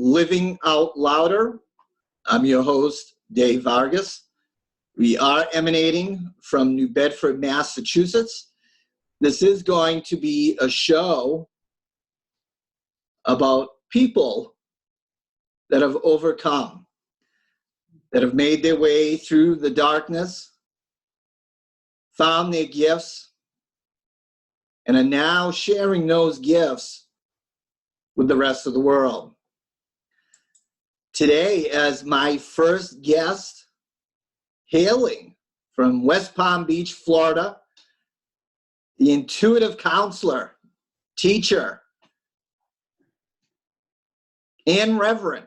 Living Out Louder. I'm your host, Dave Vargas. We are emanating from New Bedford, Massachusetts. This is going to be a show about people that have overcome, that have made their way through the darkness, found their gifts, and are now sharing those gifts with the rest of the world. Today, as my first guest, hailing from West Palm Beach, Florida, the intuitive counselor, teacher, and Reverend,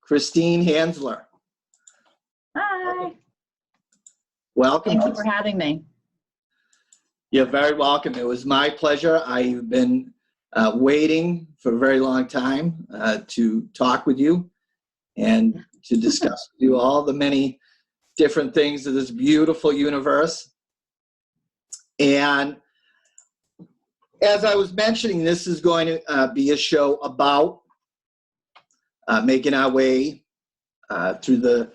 Christine Hansler. Hi. Welcome. Thank you for having me. You're very welcome. It was my pleasure. I've been waiting for a very long time to talk with you and to discuss with you all the many different things of this beautiful universe. And as I was mentioning, this is going to be a show about making our way through the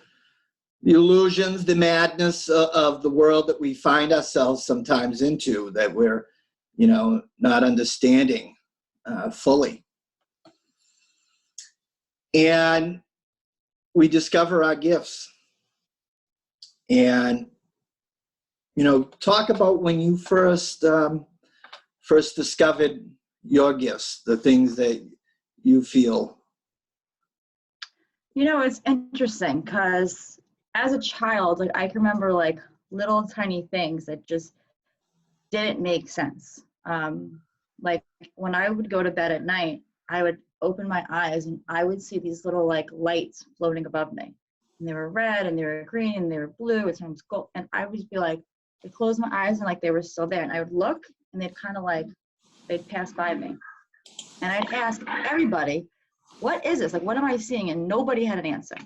illusions, the madness of the world that we find ourselves sometimes into, that we're, not understanding fully. And we discover our gifts. And, talk about when you first discovered your gifts, the things that you feel. It's interesting because as a child, I can remember little tiny things that just didn't make sense. Like when I would go to bed at night, I would open my eyes and I would see these little lights floating above me. And they were red and they were green and they were blue, it sounds gold. And I would be I'd close my eyes and they were still there. And I would look and they'd kind of they'd pass by me. And I'd ask everybody, what is this? What am I seeing? And nobody had an answer.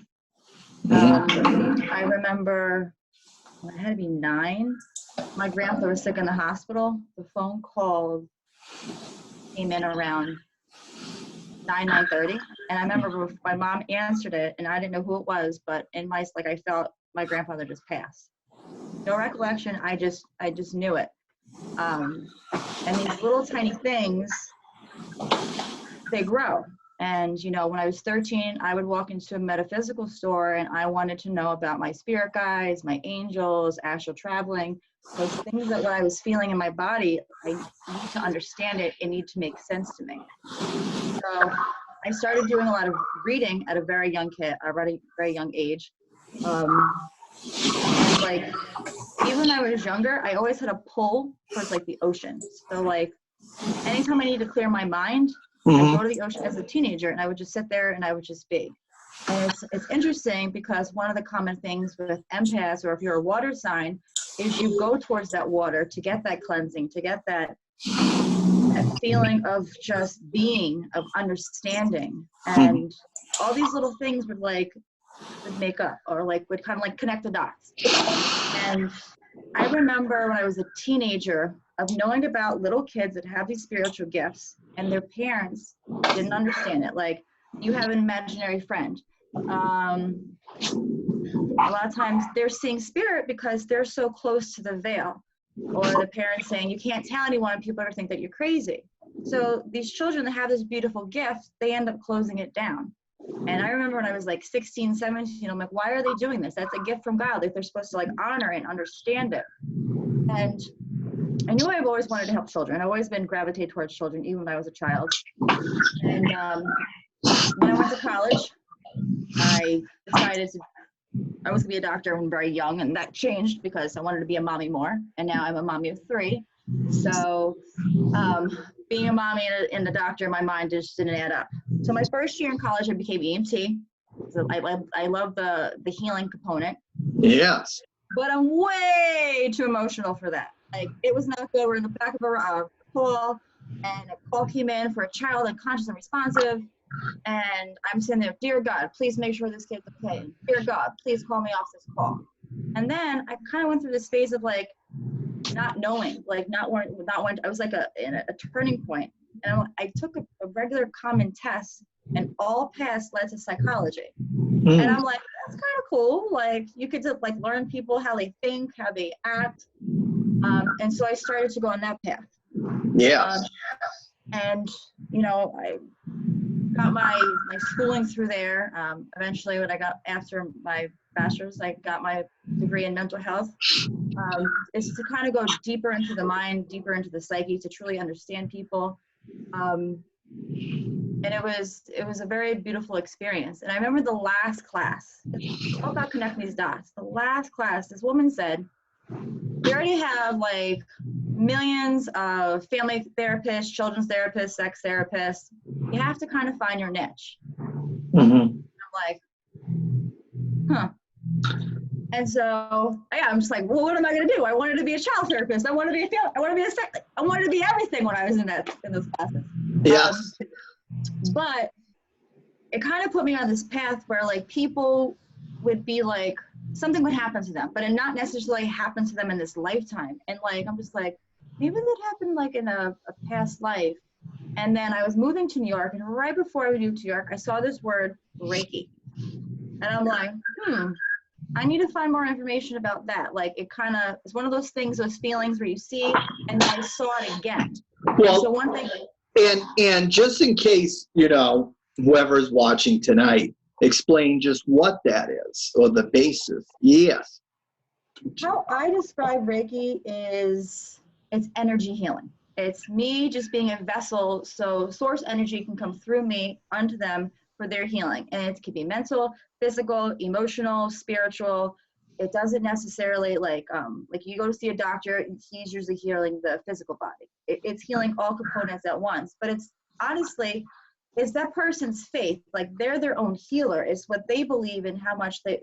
I remember when I had to be 9, my grandfather was sick in the hospital. The phone call came in around 9:30, and I remember my mom answered it, and I didn't know who it was, but in my I felt my grandfather just passed. No recollection. I just knew it. And these little tiny things, they grow. And, when I was 13, I would walk into a metaphysical store and I wanted to know about my spirit guides, my angels, astral traveling, those things that what I was feeling in my body, I need to understand it. It needs to make sense to me. So I started doing a lot of reading at a very young age. Even when I was younger, I always had a pull towards the ocean. So anytime I need to clear my mind, I'd go to the ocean as a teenager and I would just sit there and I would just be. And it's interesting because one of the common things with empaths, or if you're a water sign, is you go towards that water to get that cleansing, to get that feeling of just being, of understanding. And all these little things would make up, or would kind of connect the dots. And I remember when I was a teenager of knowing about little kids that have these spiritual gifts and their parents didn't understand it. You have an imaginary friend. A lot of times they're seeing spirit because they're so close to the veil, or the parents saying, you can't tell anyone, people are going to think that you're crazy. So these children that have this beautiful gift, they end up closing it down. And I remember when I was 16, 17, I'm why are they doing this? That's a gift from God. They're supposed to honor it and understand it. And I knew I've always wanted to help children. I've always been gravitated towards children, even when I was a child. And when I went to college, I decided I was going to be a doctor when very young, and that changed because I wanted to be a mommy more. And now I'm a mommy of 3. So being a mommy and a doctor, my mind just didn't add up. So my first year in college, I became EMT. So I love the healing component. Yes. But I'm way too emotional for that. It was not good. We're in the back of a call, and a call came in for a child unconscious and responsive. And I'm sitting there, dear God, please make sure this kid's okay. Dear God, please call me off this call. And then I kind of went through this phase of not knowing, not wanting. I was in a turning point. And I took a regular common test, and all paths led to psychology. Mm. And I'm like, that's kind of cool. Like, you could just like learn people, how they think, how they act. And so I started to go on that path. Yes. And, you know, I got my schooling through there. Eventually, when I got after my bachelor's, I got my degree in mental health. Is to kind of go deeper into the mind, deeper into the psyche, to truly understand people. And it was a very beautiful experience. And I remember the last class. It's all about connecting these dots. The last class, this woman said, "We already have like millions of family therapists, children's therapists, sex therapists. You have to kind of find your niche." Mm-hmm. I'm like, huh. And so, yeah, I'm just like, well, what am I going to do? I wanted to be a child therapist. I wanted to be I wanted to be everything when I was in those classes. Yes. But it kind of put me on this path where like people would be like, something would happen to them, but it not necessarily happen to them in this lifetime. And like, I'm just like, maybe that happened like in a past life. And then I was moving to New York, and right before I moved to New York, I saw this word Reiki. And I'm like, I need to find more information about that. Like, it kind of is one of those things, those feelings where you see, and then I saw it again. Well, and so one thing. And just in case, you know, whoever's watching tonight, explain just what that is, or the basis. Yes. How I describe Reiki is it's energy healing. It's me just being a vessel so source energy can come through me onto them for their healing. And it could be mental, physical, emotional, spiritual. It doesn't necessarily like you go to see a doctor, he's usually healing the physical body. It's healing all components at once. But it's honestly, it's that person's faith. Like, they're their own healer. It's what they believe in, how much they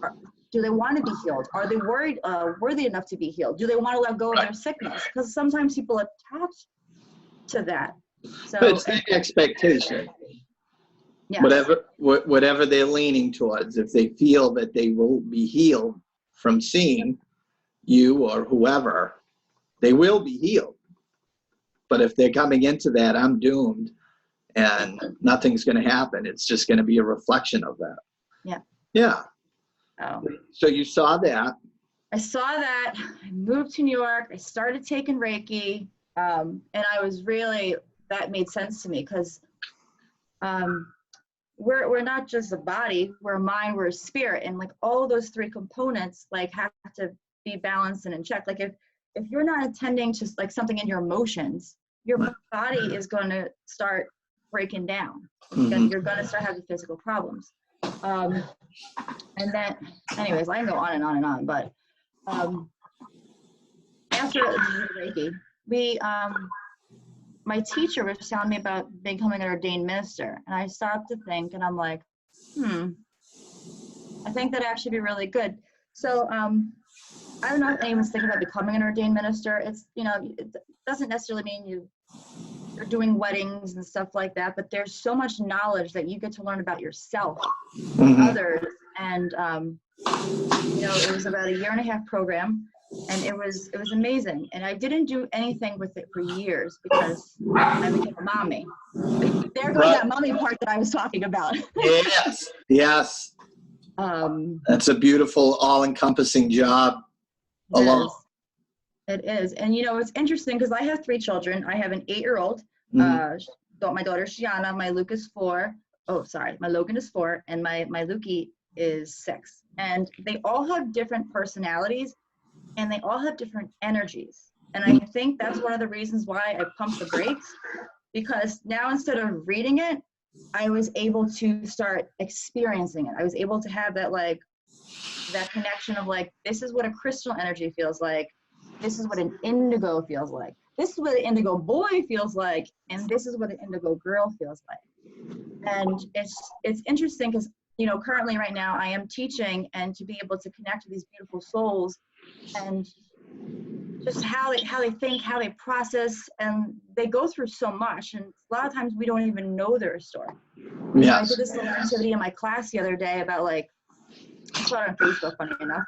are. Do they want to be healed? Are they worthy enough to be healed? Do they want to let go of their sickness? Because sometimes people attach to that. So It's the expectation. Yeah. Whatever they're leaning towards, if they feel that they will be healed from seeing you or whoever, they will be healed. But if they're coming into that, I'm doomed and nothing's going to happen, it's just going to be a reflection of that. Yeah. Yeah. Oh. So you saw that. I saw that. I moved to New York. I started taking Reiki. And I was really, that made sense to me, because we're not just a body, we're a mind, we're a spirit. And like all those three components like have to be balanced and in check. Like if you're not attending to like something in your emotions, your body is going to start breaking down. Mm-hmm. You're going to start having physical problems. And then, anyways, I can go on and on and on, but after Reiki, my teacher was telling me about becoming an ordained minister, and I stopped to think, and I'm like, I think that'd actually be really good. So I don't know if anyone's thinking about becoming an ordained minister. It's, you know, it doesn't necessarily mean you're doing weddings and stuff like that, but there's so much knowledge that you get to learn about yourself, others, and you know, it was about a 1.5-year program, and it was amazing. And I didn't do anything with it for years because I became a mommy. There goes that mommy part that I was talking about. Yes. Yes. That's a beautiful, all-encompassing job alone. It is. And, you know, it's interesting because I have 3 children. I have an 8-year-old, my daughter, Shiana, my Luke is 4. Oh, sorry. My Logan is 4, and my Lukey is 6. And they all have different personalities, and they all have different energies. And I think that's one of the reasons why I pumped the brakes, because now instead of reading it, I was able to start experiencing it. I was able to have that, like, that connection of like, this is what a crystal energy feels like. This is what an indigo feels like. This is what an indigo boy feels like. And this is what an indigo girl feels like. And it's interesting because, you know, currently right now I am teaching, and to be able to connect to these beautiful souls and just how they think, how they process, and they go through so much. And a lot of times we don't even know their story. Yes. So I did this little activity in my class the other day about, like, I saw it on Facebook, funny enough,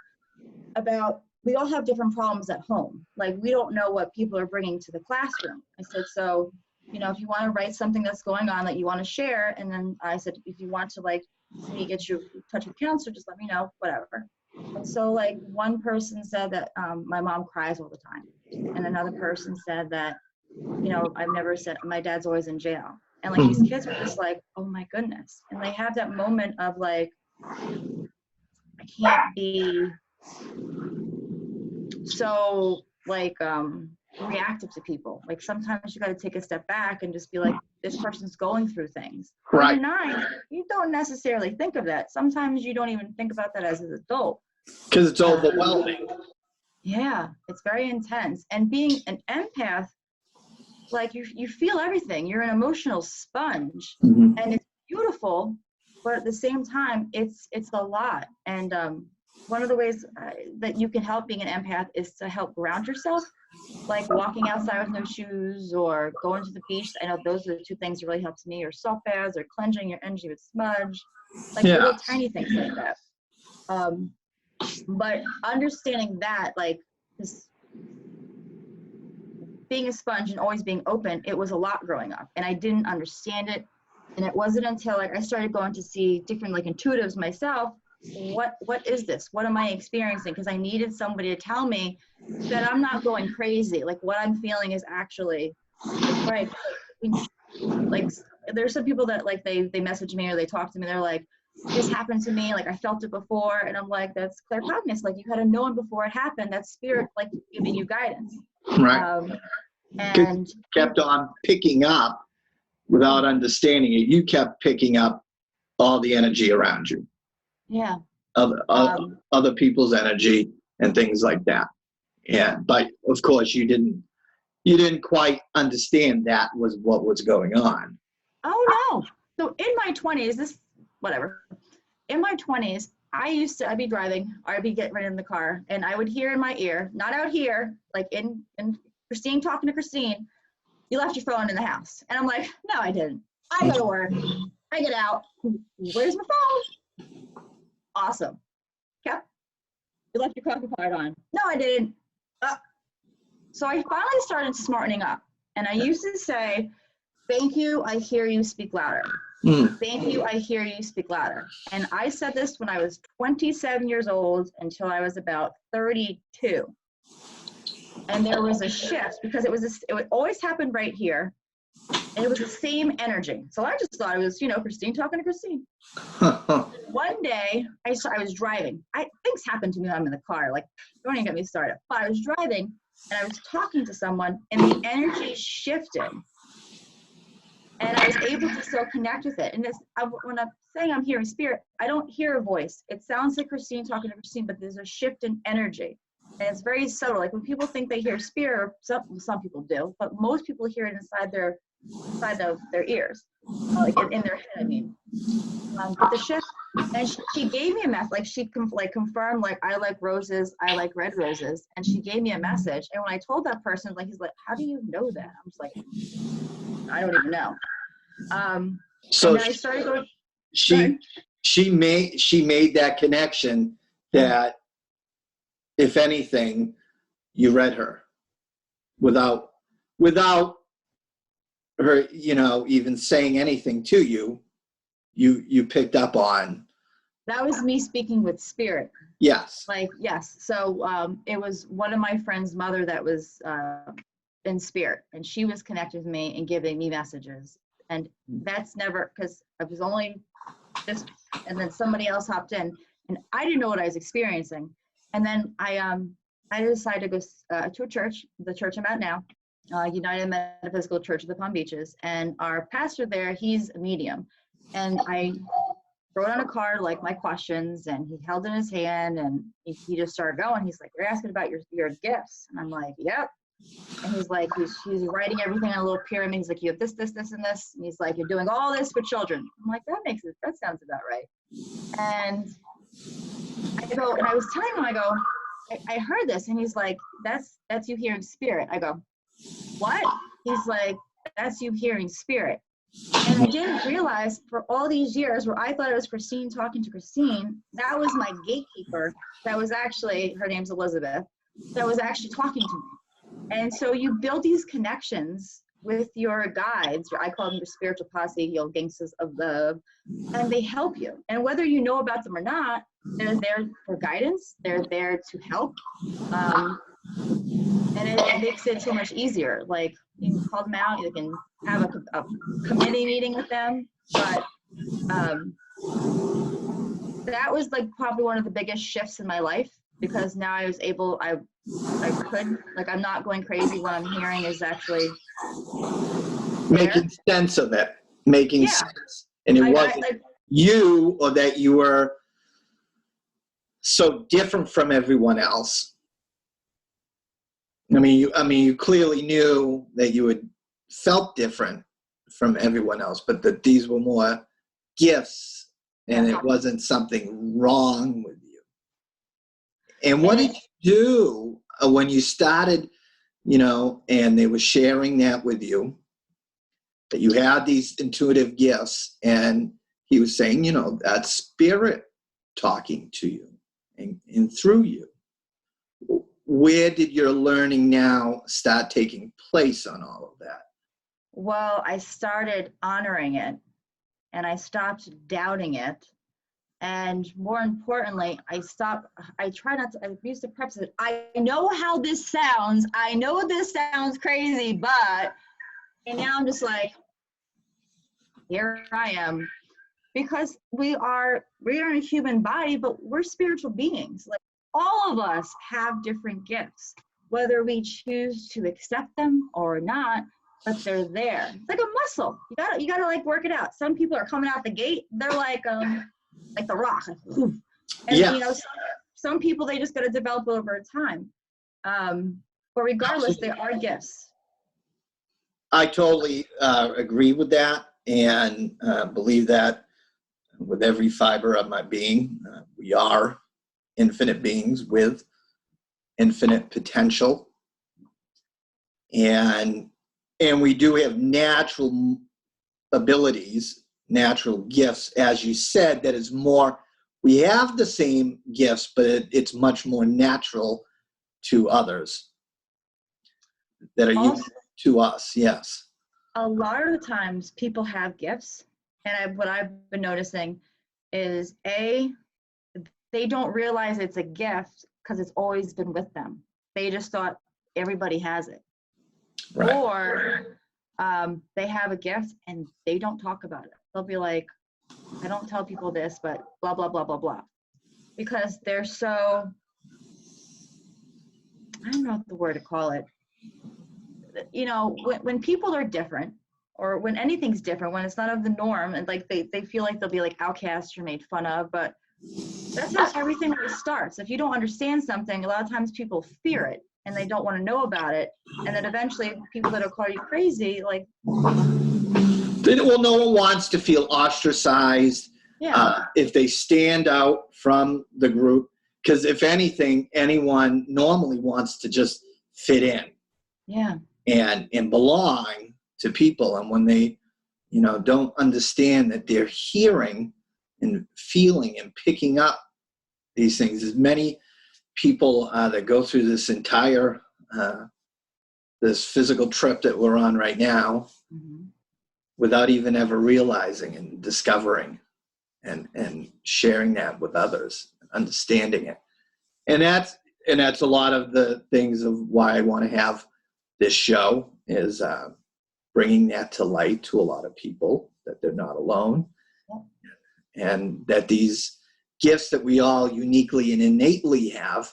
about we all have different problems at home. Like, we don't know what people are bringing to the classroom. I said, so you know, if you want to write something that's going on that you want to share. And then I said, if you want to like me get you in touch with counselor, just let me know, whatever. And so like one person said that my mom cries all the time. And another person said that, you know, I've never said, my dad's always in jail. And like these kids are just like, oh my goodness. And they have that moment of like, I can't be so like reactive to people. Like sometimes you got to take a step back and just be like, this person's going through things. When you're 9, you don't necessarily think of that. Sometimes you don't even think about that as an adult. Because it's overwhelming. Yeah, it's very intense. And being an empath, like you feel everything. You're an emotional sponge, and it's beautiful, but at the same time, it's a lot. And one of the ways that you can help being an empath is to help ground yourself, like walking outside with no shoes or going to the beach. I know those are the 2 things that really helped me, or salt baths, or cleansing your energy with smudge, like little tiny things like that. But understanding that, like this, being a sponge and always being open, it was a lot growing up, and I didn't understand it. And it wasn't until like I started going to see different like intuitives myself. What is this? What am I experiencing? Because I needed somebody to tell me that I'm not going crazy. Like what I'm feeling is actually right. Like there's some people that like they message me or they talk to me. They're like, this happened to me. Like I felt it before, and I'm like, that's claircognizance. Like you had to know it before it happened. That's spirit like giving you guidance. Right. And kept on picking up without understanding it. You kept picking up all the energy around you. Yeah. Other people's energy and things like that. Yeah. But of course you didn't quite understand that was what was going on. Oh no. So in my 20s, in my 20s, I'd be driving, I'd be getting ready in the car, and I would hear in my ear, not out here, like in Christine talking to Christine, you left your phone in the house. And I'm like, no, I didn't. I go to work. I get out. Where's my phone? Awesome. Yep. You left your coffee pot on. No, I didn't. So I finally started smartening up. And I used to say, thank you, I hear you, speak louder. Thank you, I hear you, speak louder. And I said this when I was 27 years old until I was about 32. And there was a shift because it would always happen right here. And it was the same energy. So I just thought it was, you know, Christine talking to Christine. One day I was driving. Things happened to me when I'm in the car. Like, don't even get me started. But I was driving and I was talking to someone and the energy shifted. And I was able to still connect with it. And when I'm saying I'm hearing spirit, I don't hear a voice. It sounds like Christine talking to Christine, but there's a shift in energy. And it's very subtle. Like when people think they hear spirit, some people do, but most people hear it inside of their ears, like in their head, I mean. But the shift, and she gave me a message, like she confirmed, like, I like roses, I like red roses. And she gave me a message. And when I told that person, like, he's like, how do you know that? I'm just like, I don't even know. So and then I started going, she made that connection that, if anything, you read her without her, you know, even saying anything to you, you picked up on. That was me speaking with spirit. Yes. Like, yes. So it was one of my friend's mother that was in spirit, and she was connected with me and giving me messages. And that's never, because I was only this, and then somebody else hopped in, and I didn't know what I was experiencing. And then I decided to go to a church, the church I'm at now, United Metaphysical Church of the Palm Beaches. And our pastor there, he's a medium. And I wrote on a card like my questions, and he held in his hand, and he just started going. He's like, you're asking about your gifts. And I'm like, yep. And he's like, he's writing everything on a little pyramid. He's like, you have this, this, this, and this. And he's like, you're doing all this for children. I'm like, that sounds about right. And I go, and I was telling him, I go, I heard this. And he's like, that's you hearing spirit. I go, what? He's like, that's you hearing spirit. And I didn't realize for all these years where I thought it was Christine talking to Christine, that was my gatekeeper. That was actually, her name's Elizabeth, that was actually talking to me. And so you build these connections with your guides. I call them the spiritual posse, your gangsters of love, and they help you. And whether you know about them or not, they're there for guidance. They're there to help. And it makes it so much easier. Like, you can call them out, you can have a committee meeting with them. But that was like probably one of the biggest shifts in my life, because now I was able, I could, like, I'm not going crazy. What I'm hearing is actually Making sense of it, making sense. And it wasn't you, or that you were so different from everyone else. I mean, you clearly knew that you had felt different from everyone else, but that these were more gifts, and it wasn't something wrong with you. And what did you do when you started, and they were sharing that with you, that you had these intuitive gifts, and he was saying, that spirit talking to you and through you? Where did your learning now start taking place on all of that? Well, I started honoring it, and I stopped doubting it. And more importantly, I used to preface it, I know how this sounds. I know this sounds crazy, but, and now I'm just like, here I am. Because we are a human body, but we're spiritual beings. Like, all of us have different gifts, whether we choose to accept them or not, but they're there. It's like a muscle. You gotta like work it out. Some people are coming out the gate, they're like the Rock. And some people, they just gotta develop over time. But regardless, they are gifts. I totally agree with that, and believe that with every fiber of my being. We are infinite beings with infinite potential, and we do have natural abilities, natural gifts, as you said, that is more, we have the same gifts, but it's much more natural to others that are unique to us. Yes. A lot of the times people have gifts, and what I've been noticing is they don't realize it's a gift because it's always been with them. They just thought everybody has it. Right. Or they have a gift and they don't talk about it. They'll be like, I don't tell people this, but blah, blah, blah, blah, blah. Because they're so, I don't know the word to call it. When people are different, or when anything's different, when it's not of the norm, and like they feel like they'll be like outcast or made fun of, but that's how everything starts. If you don't understand something, a lot of times people fear it and they don't want to know about it. And then eventually people that'll call you crazy, like. Well, no one wants to feel ostracized if they stand out from the group. Because if anything, anyone normally wants to just fit in. Yeah. And belong to people. And when they, don't understand that they're hearing and feeling and picking up these things, as many people that go through this entire this physical trip that we're on right now, without even ever realizing and discovering and sharing that with others, understanding it. And that's a lot of the things of why I want to have this show, is bringing that to light to a lot of people, that they're not alone, and that these gifts that we all uniquely and innately have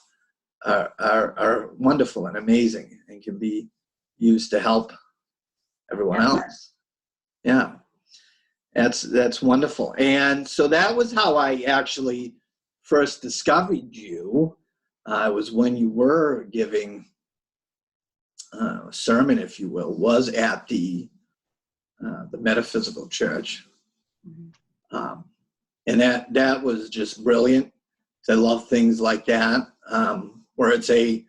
are wonderful and amazing, and can be used to help everyone else. Yeah, that's wonderful. And so that was how I actually first discovered you. Was when you were giving a sermon, if you will, was at the metaphysical church. And that was just brilliant. I love things like that, where it's a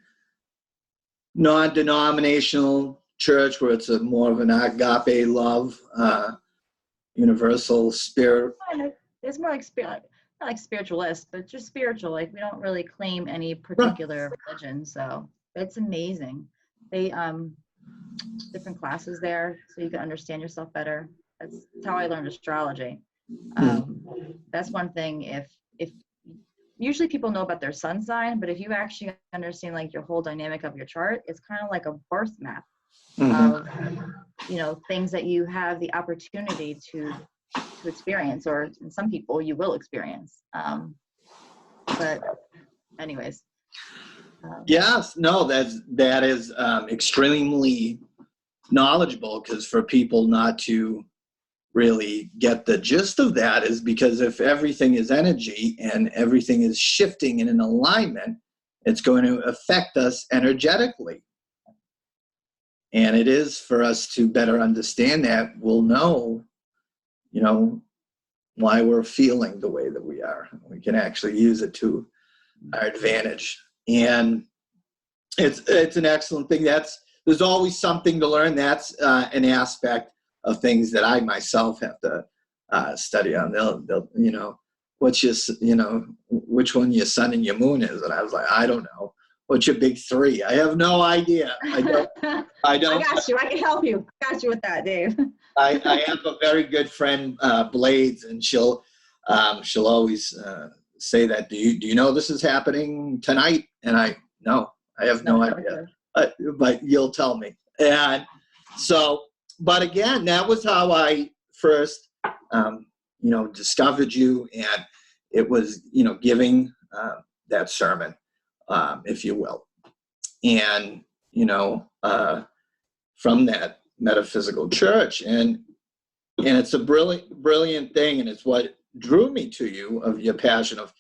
non-denominational church, where it's more of an agape love, universal spirit. It's more like spirit, not like spiritualist, but just spiritual. Like, we don't really claim any particular religion, so it's amazing. They different classes there so you can understand yourself better. That's how I learned astrology. That's one thing. If usually people know about their sun sign, but if you actually understand like your whole dynamic of your chart, it's kind of like a birth map of, you know, things that you have the opportunity to experience, or in some people you will experience. But anyways. Yes, no, that is extremely knowledgeable, because for people not to really get the gist of that is because if everything is energy and everything is shifting in an alignment, it's going to affect us energetically. And it is for us to better understand that, we'll know, you know, why we're feeling the way that we are. We can actually use it to our advantage. And it's an excellent thing. There's always something to learn. That's an aspect of things that I myself have to study on. They'll you know, which one your sun and your moon is, and I was like, I don't know. What's your big three? I have no idea. I don't. I got you. I can help you. Got you with that, Dave. I have a very good friend, Blades, and she'll always say that. Do you know this is happening tonight? And I have no idea. But you'll tell me. And so, but again, that was how I first, discovered you, and it was, giving that sermon, if you will, and from that metaphysical church, and it's a brilliant thing, and it's what drew me to you, of your passion of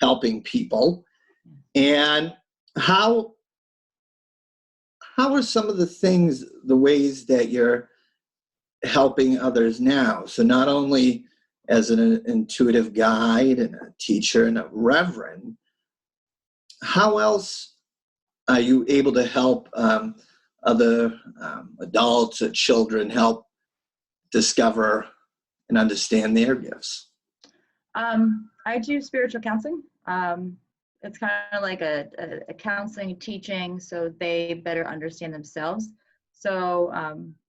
helping people. And how are some of the ways that you're helping others now? So not only as an intuitive guide and a teacher and a reverend, how else are you able to help other adults or children help discover and understand their gifts? I do spiritual counseling. It's kind of like a counseling teaching, so they better understand themselves. So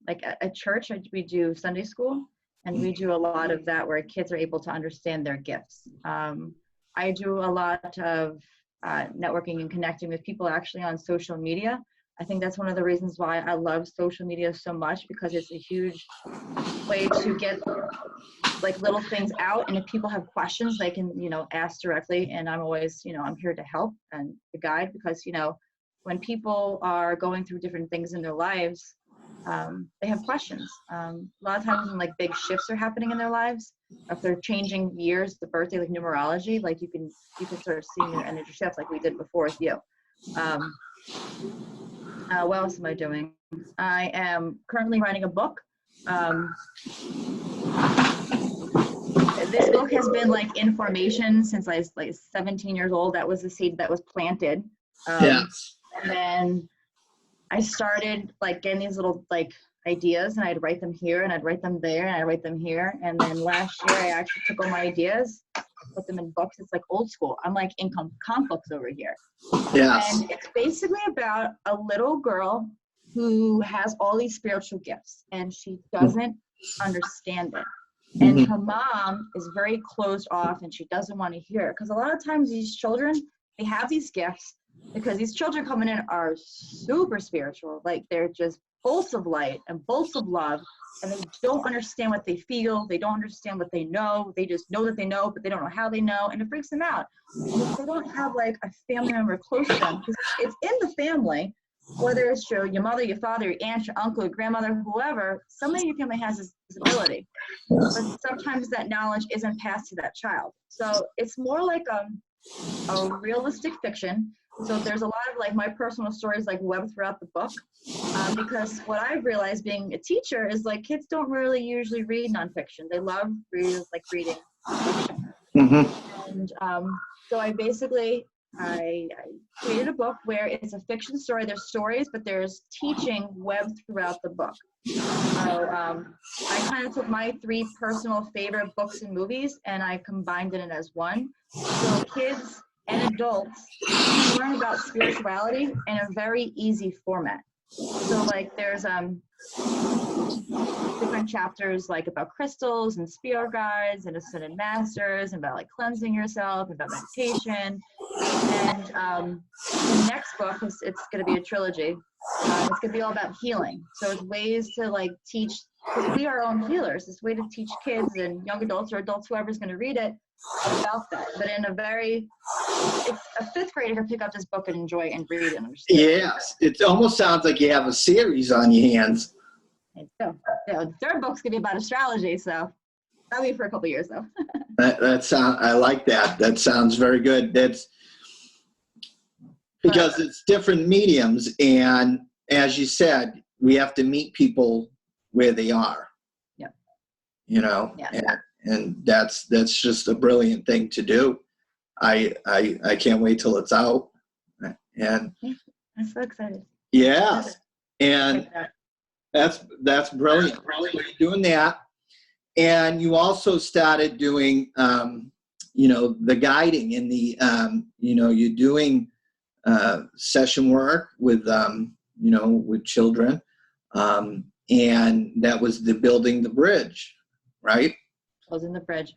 like at church, we do Sunday school, and we do a lot of that where kids are able to understand their gifts. I do a lot of networking and connecting with people actually on social media. I think that's one of the reasons why I love social media so much, because it's a huge way to get like little things out, and if people have questions, they can ask directly, and I'm always I'm here to help and to guide, because when people are going through different things in their lives, they have questions. A lot of times when like big shifts are happening in their lives, if they're changing years, the birthday, like numerology, like you can sort of see your energy shift, like we did before with you. What else am I doing? I am currently writing a book. This book has been like in formation since I was like 17 years old. That was the seed that was planted. Yes. And then I started like getting these little like ideas, and I'd write them here, and I'd write them there, and I'd write them here. And then last year I actually took all my ideas, put them in books. It's like old school. I'm like in comic books over here. Yes. And it's basically about a little girl who has all these spiritual gifts, and she doesn't understand it. And her mom is very closed off, and she doesn't want to hear it. Because a lot of times these children, they have these gifts because these children coming in are super spiritual. Like they're just bolts of light and bolts of love, and they don't understand what they feel. They don't understand what they know. They just know that they know, but they don't know how they know, and it freaks them out. And if they don't have like a family member close to them, because it's in the family, whether it's your mother, your father, your aunt, your uncle, your grandmother, whoever, somebody in your family has this ability. But sometimes that knowledge isn't passed to that child. So it's more like a realistic fiction. So there's a lot of like my personal stories like webbed throughout the book, because what I've realized being a teacher is like kids don't really usually read nonfiction. They love reading fiction. And so I created a book where it's a fiction story. There's stories, but there's teaching webbed throughout the book. So I kind of took my 3 personal favorite books and movies, and I combined it in as one. So kids and adults can learn about spirituality in a very easy format. So like there's different chapters like about crystals and spirit guides and ascended masters and about like cleansing yourself, about meditation. And the next book is, it's going to be a trilogy. It's going to be all about healing. So it's ways to like teach, because we are our own healers. It's a way to teach kids and young adults or adults, whoever's going to read it, about that. But in a very, it's a fifth grader can pick up this book and enjoy and read it and understand. Yes, it almost sounds like you have a series on your hands. Yeah, the third book's going to be about astrology, so that'll be for a couple years though. I like that. That sounds very good. That's because it's different mediums, and as you said, we have to meet people where they are. Yeah. You know, yeah. And that's just a brilliant thing to do. I can't wait till it's out. And I'm so excited. Yes, and that's brilliant. You're doing that, and you also started doing, the guiding in the, you're doing session work with, with children, and that was the building the bridge, right? Building the bridge.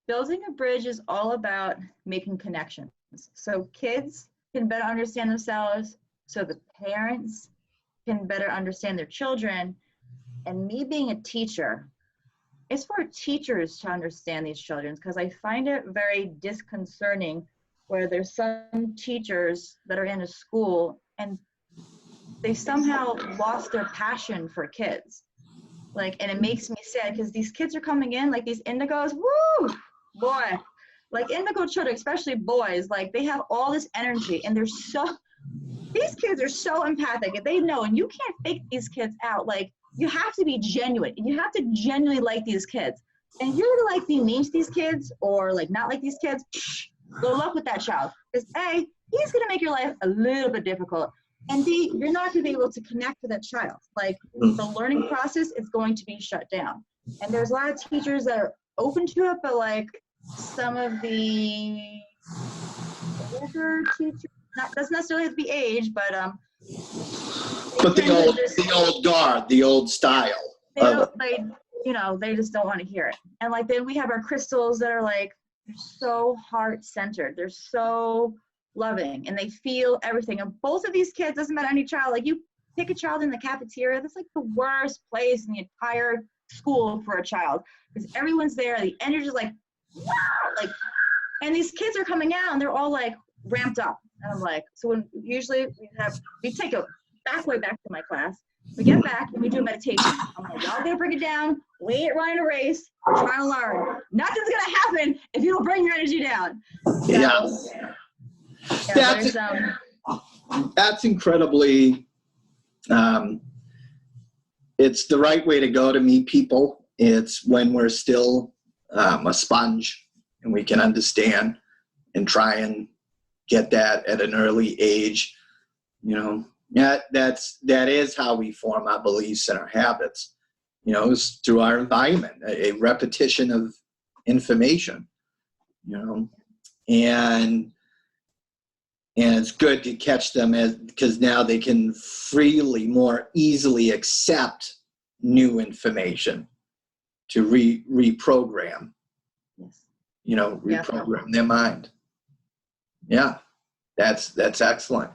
Building a bridge is all about making connections. So kids can better understand themselves, so the parents can better understand their children. And me being a teacher, it's for teachers to understand these children, because I find it very disconcerting where there's some teachers that are in a school and they somehow lost their passion for kids. Like, and it makes me sad because these kids are coming in, like these indigos, woo, boy, like indigo children, especially boys, like they have all this energy and these kids are so empathic and they know, and you can't fake these kids out. Like, you have to be genuine and you have to genuinely like these kids. And if you're gonna like be mean to these kids or like not like these kids, good luck with that child. Because A, he's gonna make your life a little bit difficult. And B, you're not gonna be able to connect with that child. Like, the learning process is going to be shut down. And there's a lot of teachers that are open to it, but like some of the older teachers, doesn't necessarily have to be age, but the old guard, the old style. They just don't want to hear it. And like then we have our crystals that are like, they're so heart-centered, they're so loving, and they feel everything. And both of these kids, doesn't matter any child, like you pick a child in the cafeteria, that's like the worst place in the entire school for a child, because everyone's there, the energy is like, wow, like, and these kids are coming out and they're all like ramped up. And I'm like, so when usually we take a way back to my class, we get back and we do a meditation. I'm like, y'all gonna bring it down, we ain't running a race, we're trying to learn. Nothing's gonna happen if you don't bring your energy down. So, that's incredibly, it's the right way to go to meet people. It's when we're still a sponge and we can understand and try and get that at an early age. That is how we form our beliefs and our habits, is through our environment, a repetition of information, and it's good to catch them because now they can more easily accept new information to reprogram, reprogram their mind. Yeah, that's excellent.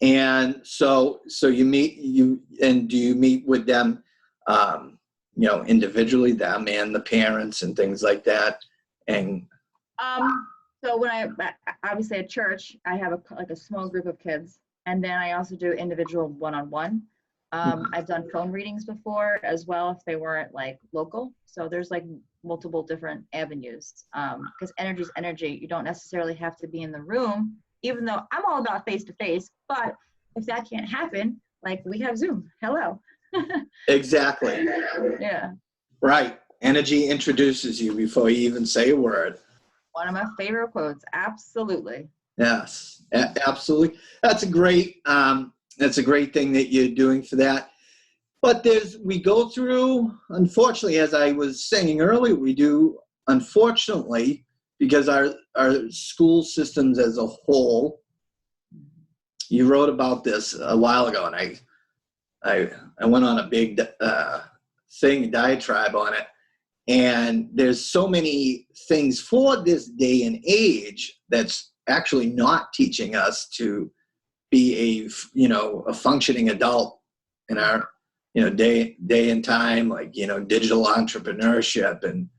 And so do you meet with them, individually, them and the parents and things like that? And so when I obviously at church, I have a small group of kids, and then I also do individual one-on-one. I've done phone readings before as well if they weren't like local. So there's like multiple different avenues, because energy is energy. You don't necessarily have to be in the room, even though I'm all about face-to-face, but if that can't happen, like we have Zoom. Hello. Exactly. Yeah. Right. Energy introduces you before you even say a word. One of my favorite quotes. Absolutely. Yes, absolutely. That's a great thing that you're doing for that. But we go through, unfortunately, as I was saying earlier, we do, unfortunately, because our school systems as a whole, you wrote about this a while ago, and I went on a big diatribe on it. And there's so many things for this day and age that's actually not teaching us to be a functioning adult in our, day and time, like, digital entrepreneurship and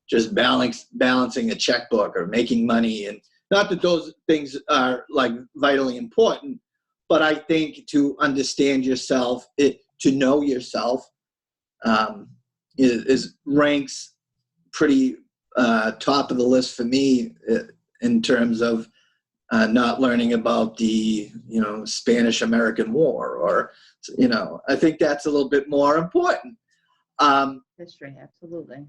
just balancing a checkbook or making money. And not that those things are like vitally important, but I think to understand yourself, to know yourself, is ranks pretty top of the list for me in terms of not learning about the Spanish-American War, or I think that's a little bit more important. History, absolutely.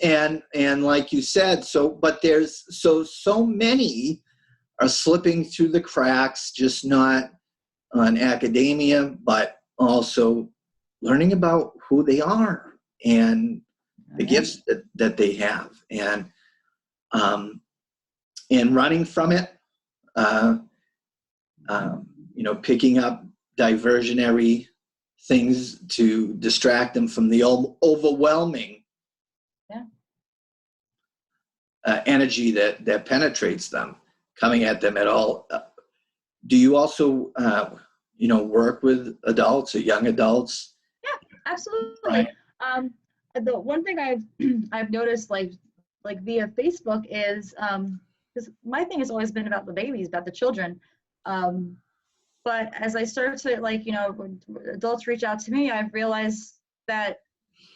And like you said, but there's so many are slipping through the cracks, just not on academia, but also learning about who they are and the gifts that they have, and running from it, picking up diversionary things to distract them from the overwhelming energy that penetrates them, coming at them at all. Do you also, work with adults or young adults? Yeah, absolutely. Right. The one thing I've noticed, like via Facebook, is because my thing has always been about the babies, about the children. But as I start to when adults reach out to me, I've realized that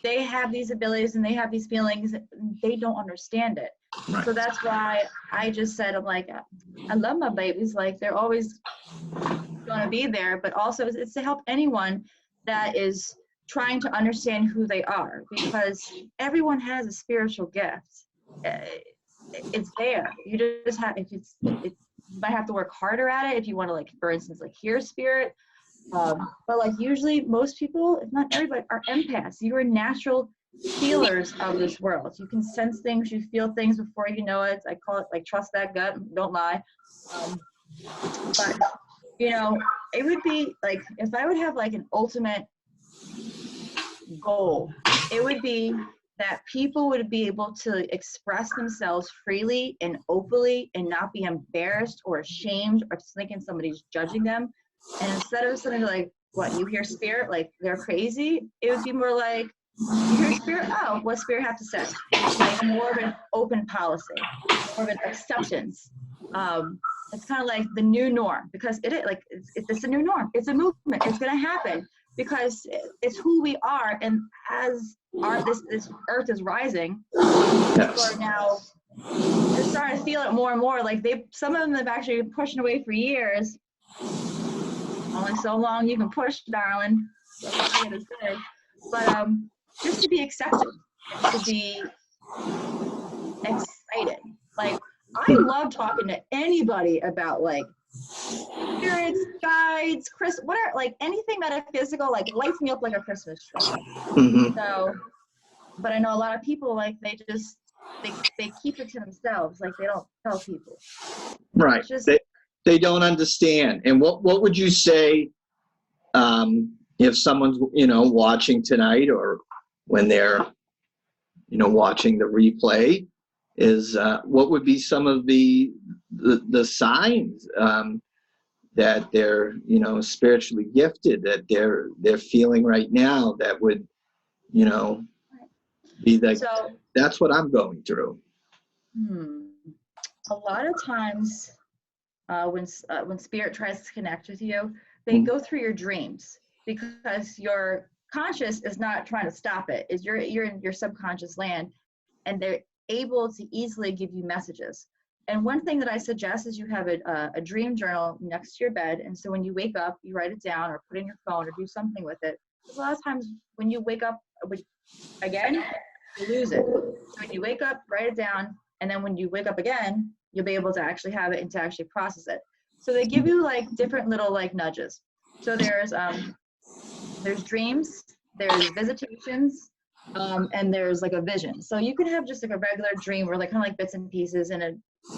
they have these abilities and they have these feelings. They don't understand it. Right. So that's why I just said, I'm like, I love my babies. Like, they're always going to be there, but also it's to help anyone that is trying to understand who they are, because everyone has a spiritual gift. It's there. You just have, you might have to work harder at it if you want to, like, for instance, like, hear spirit. But like, usually most people, if not everybody, are empaths. You are natural feelers of this world. You can sense things, you feel things before you know it. I call it, like, trust that gut, don't lie. But it would be like, if I would have like an ultimate goal, it would be that people would be able to express themselves freely and openly and not be embarrassed or ashamed or thinking somebody's judging them. And instead of something like, what, you hear spirit, like they're crazy, it would be more like, you hear spirit, oh, what spirit have to say? Like, more of an open policy, more of an acceptance. It's kind of like the new norm, because it's a new norm. It's a movement. It's going to happen because it's who we are. And as this earth is rising, people are now, they're starting to feel it more and more. Like, some of them have actually been pushing away for years. Only so long you can push, darling. That's what I'm gonna say. But just to be accepted, to be excited. Like, I love talking to anybody about, like, spirits, guides, whatever, like, anything metaphysical, like, lights me up like a Christmas tree. Mm-hmm. So, but I know a lot of people, like, they keep it to themselves, like, they don't tell people. Right. They don't understand. And what would you say if someone's watching tonight, or when they're watching the replay, is what would be some of the signs that they're spiritually gifted, that they're feeling right now, that would be like, so, that's what I'm going through? A lot of times when spirit tries to connect with you, they go through your dreams, because your conscious is not trying to stop it. You're in your subconscious land, and they're able to easily give you messages. And one thing that I suggest is you have a dream journal next to your bed, and so when you wake up, you write it down or put it in your phone or do something with it. Because a lot of times when you wake up again, you lose it. So when you wake up, write it down, and then when you wake up again, you'll be able to actually have it and to actually process it. So they give you, like, different little, like, nudges. So there's dreams, there's visitations, and there's, like, a vision. So you can have just, like, a regular dream, or, like, kind of like bits and pieces, and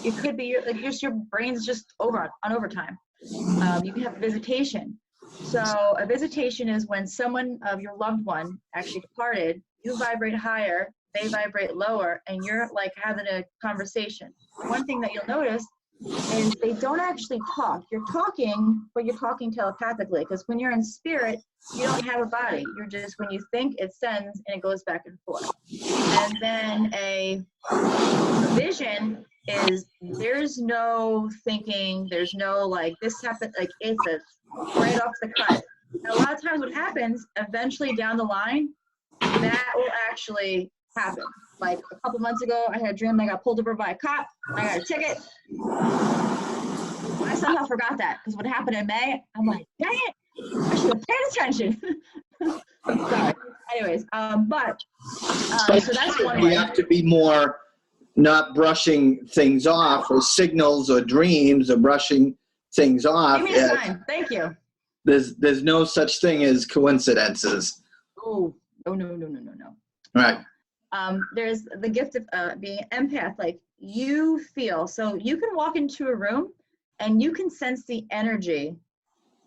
it could be like just your brain's just on overtime. You can have visitation. So a visitation is when someone of your loved one actually departed, you vibrate higher, they vibrate lower, and you're like having a conversation. One thing that you'll notice is they don't actually talk. You're talking, but you're talking telepathically, because when you're in spirit, you don't have a body. You're just, when you think, it sends and it goes back and forth. And then a vision is, there's no thinking, there's no like this happened, like it's a right off the cut. And a lot of times what happens, eventually down the line, that will actually happen. Like a couple months ago, I had a dream I got pulled over by a cop. I got a ticket. I somehow forgot that, because what happened in May, I'm like, dang it, I should have paid attention. Sorry. Anyways, so that's one We way. have to be more not brushing things off, or signals or dreams, or brushing things off. Give me a sign. Thank you. There's no such thing as coincidences. Oh, no. Right. There's the gift of being an empath. Like, you feel, so you can walk into a room and you can sense the energy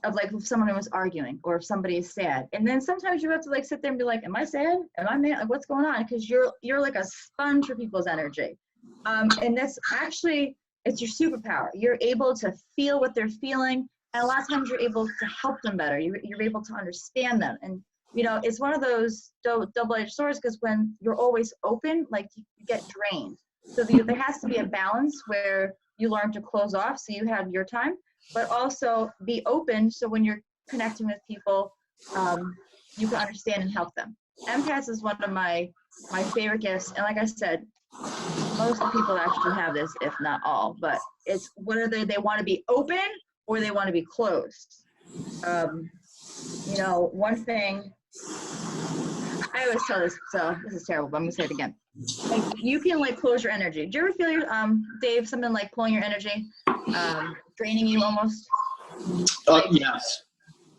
of like if someone was arguing or if somebody is sad. And then sometimes you have to like sit there and be like, am I sad? Am I mad? Like, what's going on? Because you're like a sponge for people's energy. And that's actually, it's your superpower. You're able to feel what they're feeling. And a lot of times you're able to help them better. You're able to understand them. And, you know, it's one of those double-edged swords, because when you're always open, like you get drained. So there has to be a balance where you learn to close off so you have your time, but also be open so when you're connecting with people, you can understand and help them. Empath is one of my favorite gifts. And like I said, most people actually have this, if not all, but it's whether they want to be open or they want to be closed. You know, one thing, I always tell this, so this is terrible, but I'm gonna say it again. Like, you can like close your energy. Do you ever feel your, Dave, something like pulling your energy, draining you almost? Yes.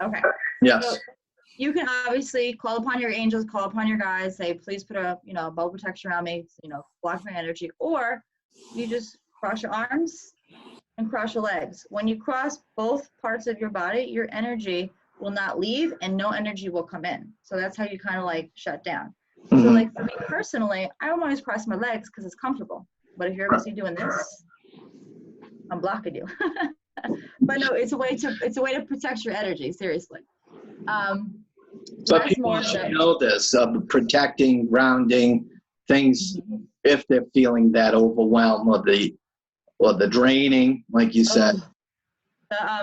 Okay. Yes. So you can obviously call upon your angels, call upon your guides, say, please put a, you know, bubble protection around me, you know, block my energy, or you just cross your arms and cross your legs. When you cross both parts of your body, your energy will not leave and no energy will come in. So that's how you kind of like shut down. So like for me personally, I don't always cross my legs because it's comfortable. But if you're ever see doing this, I'm blocking you. But no, it's a way to protect your energy, seriously. So people should know this, protecting, grounding, things, if they're feeling that overwhelm or the draining, like you said.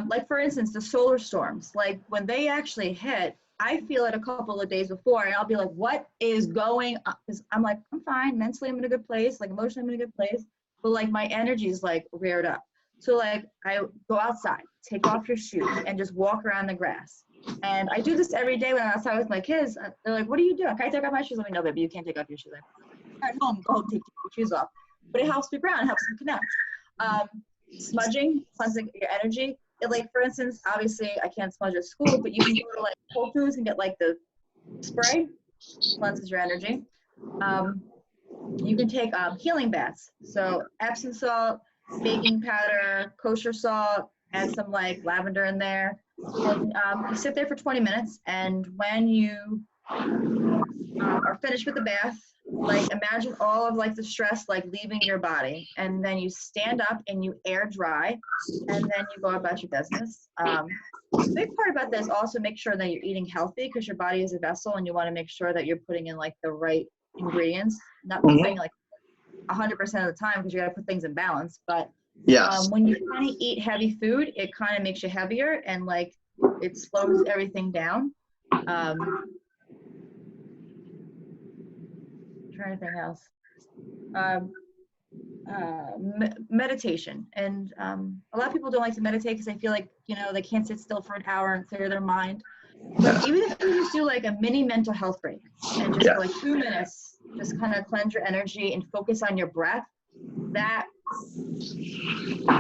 Like for instance, the solar storms, like when they actually hit, I feel it a couple of days before, and I'll be like, what is going on? Because I'm like, I'm fine, mentally I'm in a good place, like emotionally I'm in a good place, but like my energy is like reared up. So like I go outside, take off your shoes, and just walk around the grass. And I do this every day when I'm outside with my kids. They're like, what are you doing? Can I take off my shoes? Let me know, baby, you can't take off your shoes. All right, home, go home, take your shoes off. But it helps me ground, helps me connect. Smudging, cleansing your energy. Like for instance, obviously I can't smudge at school, but you can go to like Whole Foods and get like the spray, cleanses your energy. You can take healing baths. So Epsom salt, baking powder, kosher salt, add some like lavender in there. And you sit there for 20 minutes, and when you are finished with the bath, like imagine all of like the stress like leaving your body, and then you stand up and you air dry, and then you go about your business. The big part about this, also make sure that you're eating healthy, because your body is a vessel and you want to make sure that you're putting in like the right ingredients, not saying like 100% of the time, because you got to put things in balance, but yes. When you kind of eat heavy food, it kind of makes you heavier, and like it slows everything down. Trying to think else. Meditation, and a lot of people don't like to meditate because they feel like, you know, they can't sit still for an hour and clear their mind. But even if you just do like a mini mental health break and just for like 2 minutes, just kind of cleanse your energy and focus on your breath, that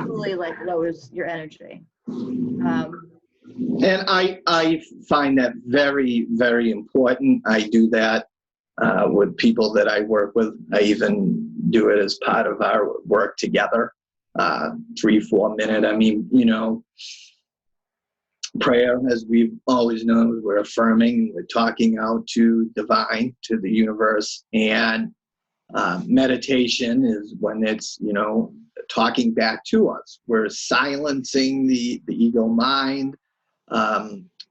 really like lowers your energy. And I find that very, very important. I do that with people that I work with. I even do it as part of our work together, 3-4 minute. I mean, you know, Prayer, as we've always known, we're affirming, we're talking out to divine, to the universe. And meditation is when it's, talking back to us. We're silencing the ego mind.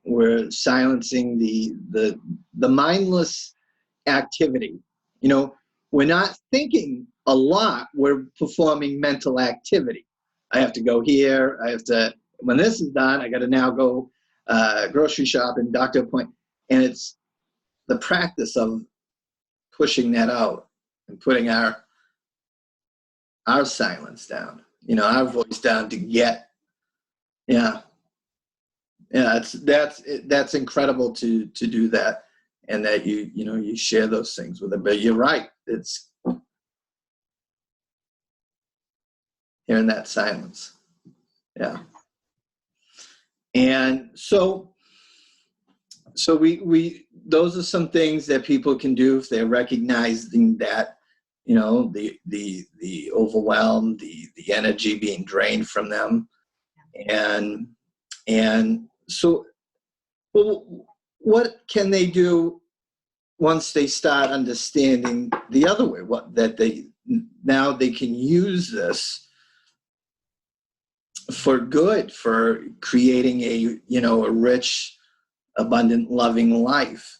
We're silencing the mindless activity. We're not thinking a lot. We're performing mental activity. I have to go here. When this is done, I got to now go grocery shop and doctor appointment. And it's the practice of pushing that out and putting our silence down, our voice down to get, that's incredible to do that, and that you share those things with them. But you're right, it's hearing that silence. Yeah. And so we those are some things that people can do if they're recognizing that, the overwhelm, the energy being drained from them. And so, well, what can they do once they start understanding the other way? That they can use this for good, for creating a rich, abundant, loving life,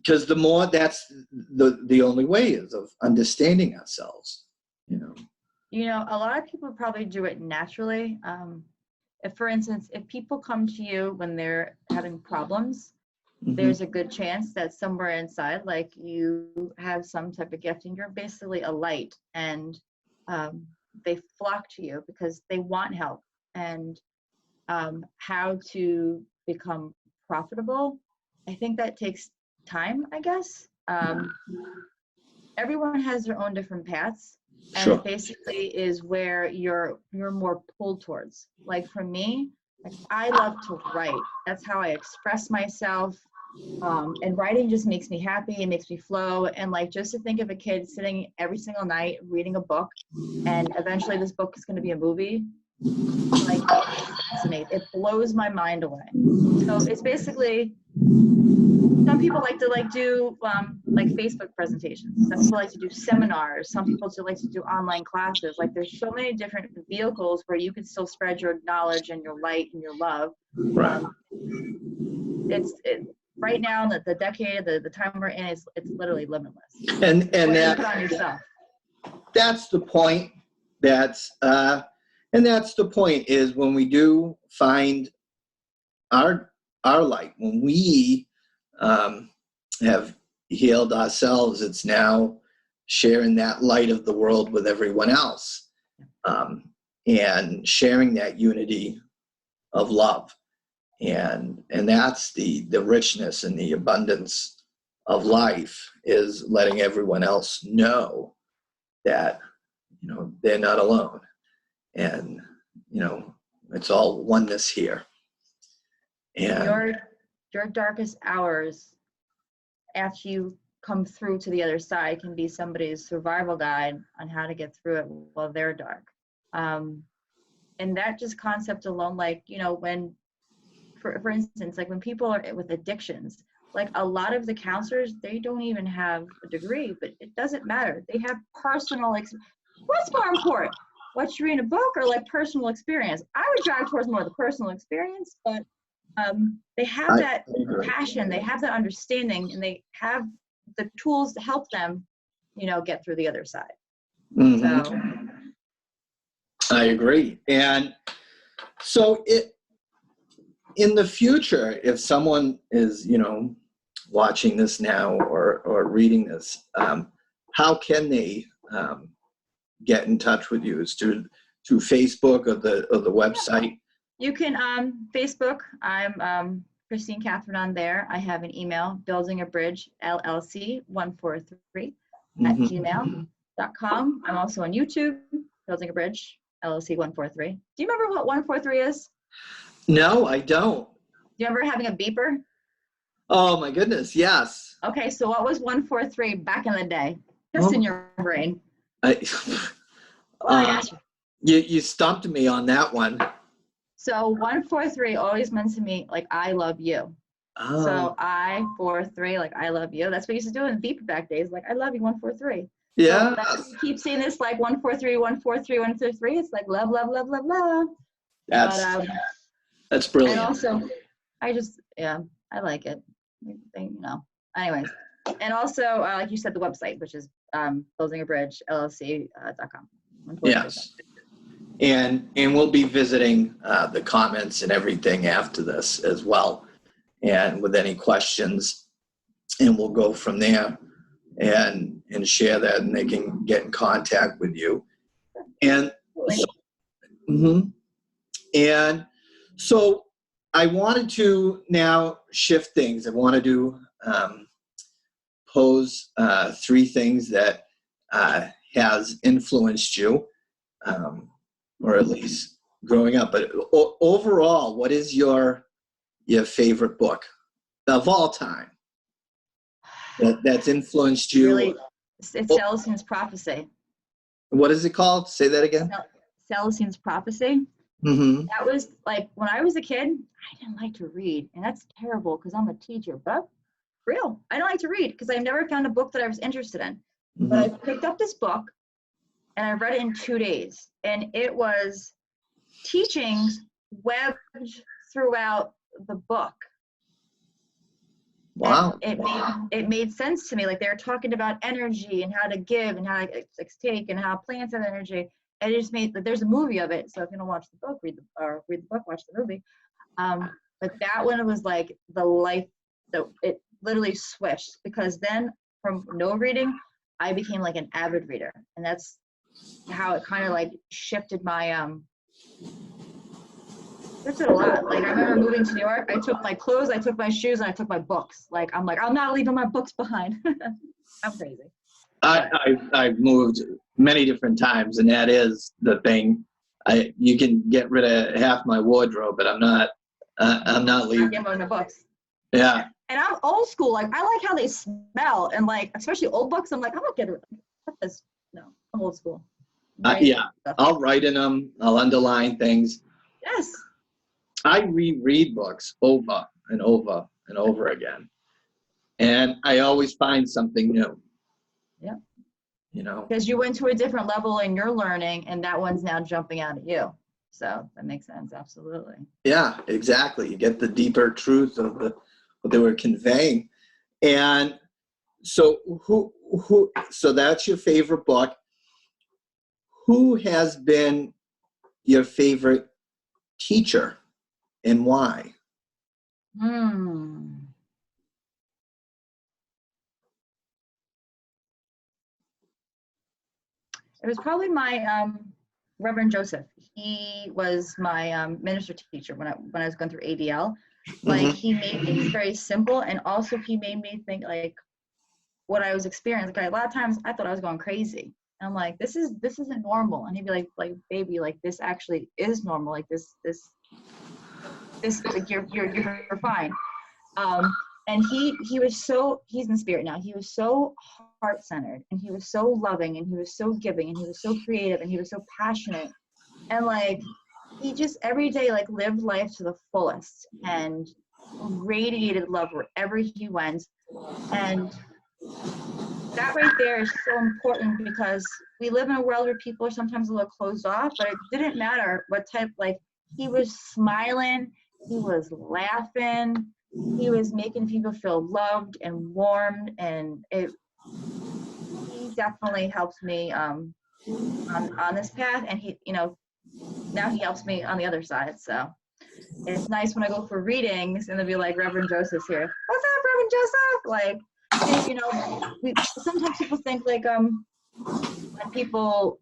because the more, that's the only way is of understanding ourselves, A lot of people probably do it naturally. If, for instance, if people come to you when they're having problems, there's a good chance that somewhere inside, like, you have some type of gift and you're basically a light, and they flock to you because they want help. And how to become profitable, I think that takes time, I guess. Everyone has their own different paths, and Sure. It basically is where you're more pulled towards. Like for me, I love to write. That's how I express myself. And writing just makes me happy. It makes me flow. And just to think of a kid sitting every single night reading a book, and eventually this book is going to be a movie. It fascinates. It blows my mind away. So it's basically, some people like to do Facebook presentations. Some people like to do seminars. Some people like to do online classes. There's so many different vehicles where you can still spread your knowledge and your light and your love. Right. It's right now, the decade, the time we're in, it's literally limitless. And you put on yourself. That's the point. And that's the point, is when we do find our light, when we have healed ourselves, it's now sharing that light of the world with everyone else, and sharing that unity of love. And that's the richness and the abundance of life, is letting everyone else know that, they're not alone. And, it's all oneness here. And your darkest hours, after you come through to the other side, can be somebody's survival guide on how to get through it while they're dark. And that just concept alone, when, for instance, when people are with addictions, a lot of the counselors, they don't even have a degree, but it doesn't matter. They have personal what's more important? What you read in a book or personal experience? I would drive towards more of the personal experience, but they have that passion, they have that understanding, and they have the tools to help them, get through the other side. So I agree. And so in the future, if someone is, watching this now or reading this, how can they get in touch with you? Is through Facebook or the website? You can Facebook. I'm Christine Catherine on there. I have an email, buildingabridge.llc143 at gmail.com. I'm also on YouTube, Building a Bridge LLC143. Do you remember what 143 is? No, I don't. Do you remember having a beeper? Oh my goodness, yes. Okay, so what was 143 back in the day? Just in your brain. You stumped me on that one. So 143 always meant to me like I love you. Oh, So I-43, like I love you. That's what we used to do in beeper back days, like I love you 143. yeah. So that's, you keep saying this like 143, 143, 143. It's like love, love, love, love, love. That's But that's and brilliant. also I just I like it. Anyways, and also like you said, the website, which is closingaBridge.LLC.com. Yes. And we'll be visiting the comments and everything after this as well, and with any questions, and we'll go from there and share that, and they can get in contact with you. And so, and so I wanted to now shift things. I wanted to pose 3 things that has influenced you, or at least growing up. But overall, what is your favorite book of all time that's influenced you? Really, it's Celestine's Prophecy. What is it called? Say that again. Celestine's Prophecy. Mm-hmm. That was like when I was a kid, I didn't like to read, and that's terrible because I'm a teacher. But real, I don't like to read because I never found a book that I was interested in. Mm-hmm. But I picked up this book, and I read it in 2 days, and it was teachings webbed throughout the book. Wow. And it made sense to me. Like they were talking about energy and how to give and how to take and how plants have energy. And it just made, there's a movie of it. So if you don't watch the book, read the book, watch the movie. But that one was like the life that it literally switched, because then from no reading, I became like an avid reader. And that's how it kind of like shifted my, shifted a lot. Like I remember moving to New York, I took my clothes, I took my shoes, and I took my books. Like I'm not leaving my books behind. I'm crazy. I've moved many different times, and that is the thing. You can get rid of half my wardrobe, but I'm not leaving. Get my books. Yeah. And I'm old school. Like I like how they smell, and like especially old books. I'm like, I'm not getting this. No, I'm old school. Yeah. I'll write in them. I'll underline things. Yes. I reread books over and over and over again, and I always find something new. Yeah. Because you went to a different level in your learning, and that one's now jumping out at you. So that makes sense. Absolutely. Yeah, exactly. You get the deeper truth of what they were conveying. And so so that's your favorite book. Who has been your favorite teacher and why? It was probably my Reverend Joseph. He was my minister teacher when I was going through ADL. Like he made things very simple, and also he made me think like what I was experiencing. Like a lot of times I thought I was going crazy. And I'm like, this isn't normal. And he'd be like, baby, like this actually is normal. Like this like you're fine. And he was so, he's in spirit now. He was so heart-centered, and he was so loving, and he was so giving, and he was so creative, and he was so passionate. And like, he just every day like lived life to the fullest and radiated love wherever he went. And that right there is so important, because we live in a world where people are sometimes a little closed off, but it didn't matter what type, like he was smiling, he was laughing, he was making people feel loved and warmed, and he definitely helped me on this path. And he, now he helps me on the other side. So it's nice when I go for readings and they'll be like, Reverend Joseph's here. What's up, Reverend Joseph? Like, sometimes people think like when people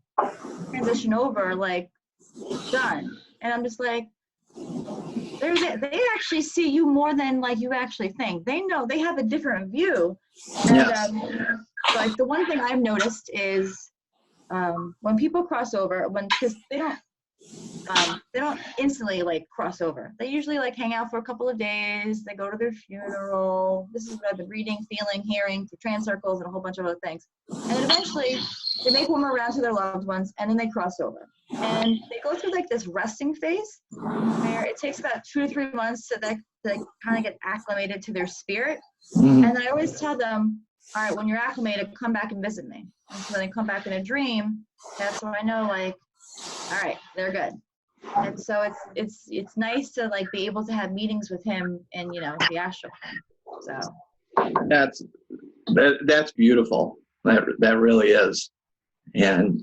transition over, like it's done. And I'm just like, they actually see you more than like you actually think. They know, they have a different view. And Yes. like the one thing I've noticed is when people cross over, because they don't instantly like cross over. They usually like hang out for a couple of days. They go to their funeral. This is what I've been reading, feeling, hearing through trans circles and a whole bunch of other things. And then eventually they make one more round to their loved ones, and then they cross over. And they go through like this resting phase where it takes about 2 to 3 months to kind of get acclimated to their spirit. Mhm. And I always tell them, all right, when you're acclimated, come back and visit me. And so when they come back in a dream, that's when I know, like, all right, they're good. And so it's nice to like be able to have meetings with him and, you know, the astral plane. So That's beautiful. That really is. And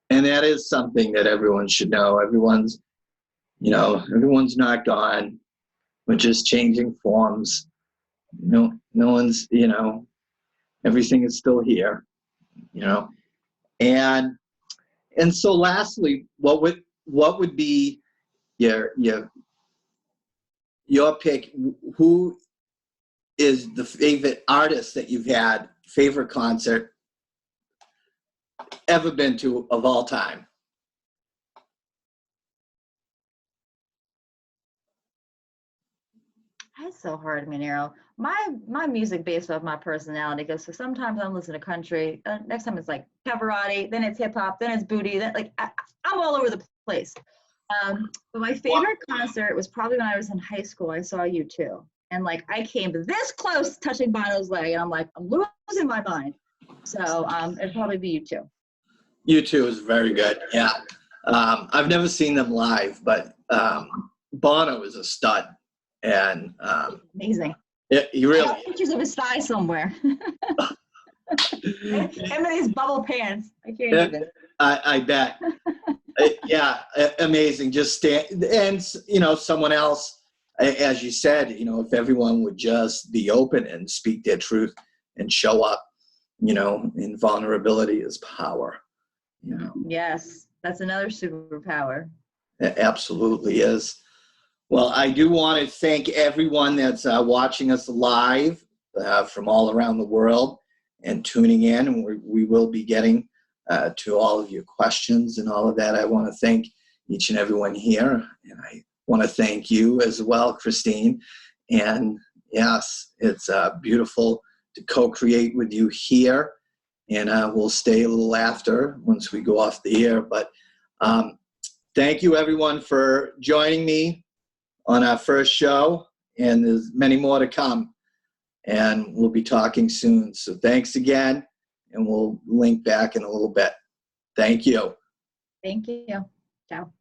that is something that everyone should know. Everyone's not gone. We're just changing forms. No one's, everything is still here, And so lastly, what would be your pick? Who is the favorite artist that you've had, favorite concert ever been to of all time? that's so hard, Manero. My music based off my personality goes, so sometimes I'm listening to country, next time it's like Pavarotti, then it's hip hop, then it's booty, then like I'm all over the place. But my favorite concert was probably when I was in high school. I saw U2, and like I came this close touching Bono's leg, and I'm like, I'm losing my mind. So it'd probably be U2. U2 is very good. Yeah, I've never seen them live, but Bono is a stud, and Amazing. he really. I got pictures of his thigh somewhere. Him in his bubble pants. I can't even. I bet. Yeah, amazing. Just stand, and someone else, as you said, if everyone would just be open and speak their truth and show up, in vulnerability is power. Yes, that's another superpower. It absolutely is. Well, I do want to thank everyone that's watching us live from all around the world and tuning in, and we will be getting to all of your questions and all of that. I want to thank each and everyone here, and I want to thank you as well, Christine. And yes, it's beautiful to co-create with you here, and we'll stay a little after once we go off the air. But thank you, everyone, for joining me on our first show, and there's many more to come, and we'll be talking soon. So thanks again, and we'll link back in a little bit. Thank you. Thank you. Ciao.